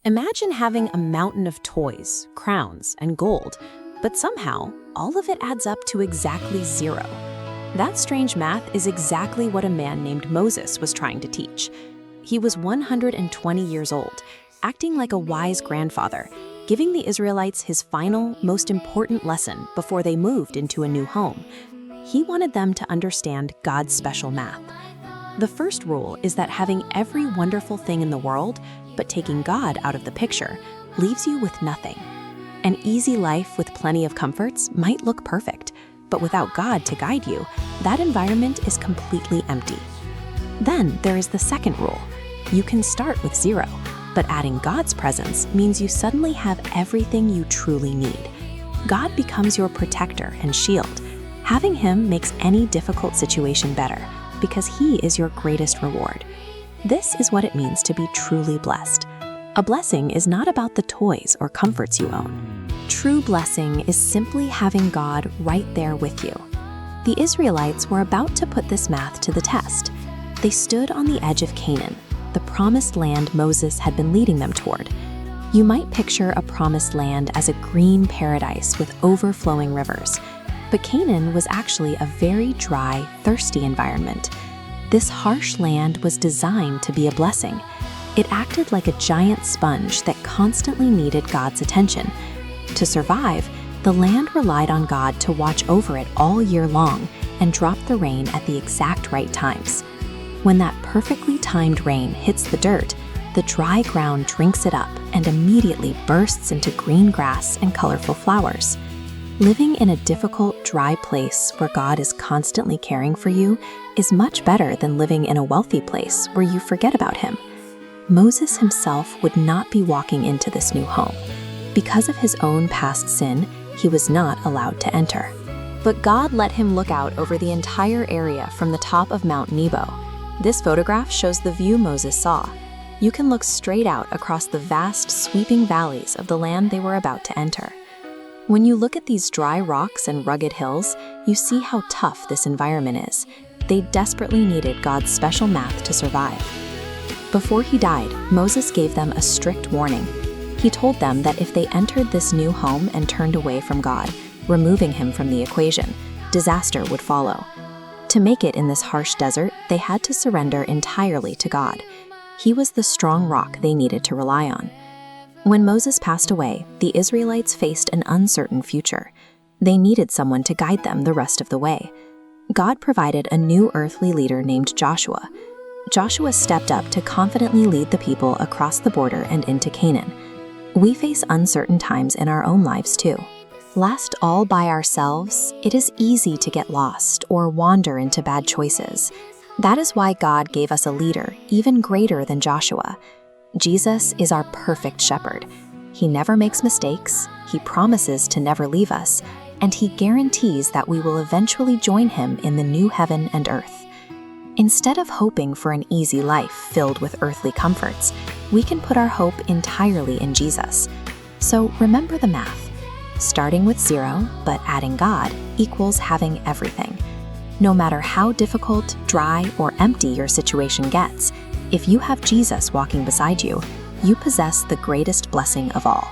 Imagine having a mountain of toys, crowns, and gold, but somehow, all of it adds up to exactly 0. That strange math is exactly what a man named Moses was trying to teach. He was 120 years old, acting like a wise grandfather, giving the Israelites his final, most important lesson before they moved into a new home. He wanted them to understand God's special math. The first rule is that having every wonderful thing in the world, but taking God out of the picture, leaves you with nothing. An easy life with plenty of comforts might look perfect, but without God to guide you, that environment is completely empty. Then there is the second rule. You can start with 0, but adding God's presence means you suddenly have everything you truly need. God becomes your protector and shield. Having Him makes any difficult situation better, because He is your greatest reward. This is what it means to be truly blessed. A blessing is not about the toys or comforts you own. True blessing is simply having God right there with you. The Israelites were about to put this math to the test. They stood on the edge of Canaan, the promised land Moses had been leading them toward. You might picture a promised land as a green paradise with overflowing rivers. But Canaan was actually a very dry, thirsty environment. This harsh land was designed to be a blessing. It acted like a giant sponge that constantly needed God's attention. To survive, the land relied on God to watch over it all year long and drop the rain at the exact right times. When that perfectly timed rain hits the dirt, the dry ground drinks it up and immediately bursts into green grass and colorful flowers. Living in a difficult, dry place where God is constantly caring for you is much better than living in a wealthy place where you forget about Him. Moses himself would not be walking into this new home. Because of his own past sin, he was not allowed to enter. But God let him look out over the entire area from the top of Mount Nebo. This photograph shows the view Moses saw. You can look straight out across the vast, sweeping valleys of the land they were about to enter. When you look at these dry rocks and rugged hills, you see how tough this environment is. They desperately needed God's special math to survive. Before he died, Moses gave them a strict warning. He told them that if they entered this new home and turned away from God, removing Him from the equation, disaster would follow. To make it in this harsh desert, they had to surrender entirely to God. He was the strong rock they needed to rely on. When Moses passed away, the Israelites faced an uncertain future. They needed someone to guide them the rest of the way. God provided a new earthly leader named Joshua. Joshua stepped up to confidently lead the people across the border and into Canaan. We face uncertain times in our own lives too. Left all by ourselves, it is easy to get lost or wander into bad choices. That is why God gave us a leader even greater than Joshua. Jesus is our perfect shepherd. He never makes mistakes, He promises to never leave us, and He guarantees that we will eventually join Him in the new heaven and earth. Instead of hoping for an easy life filled with earthly comforts, we can put our hope entirely in Jesus. So remember the math. Starting with 0, but adding God equals having everything. No matter how difficult, dry, or empty your situation gets, if you have Jesus walking beside you, you possess the greatest blessing of all.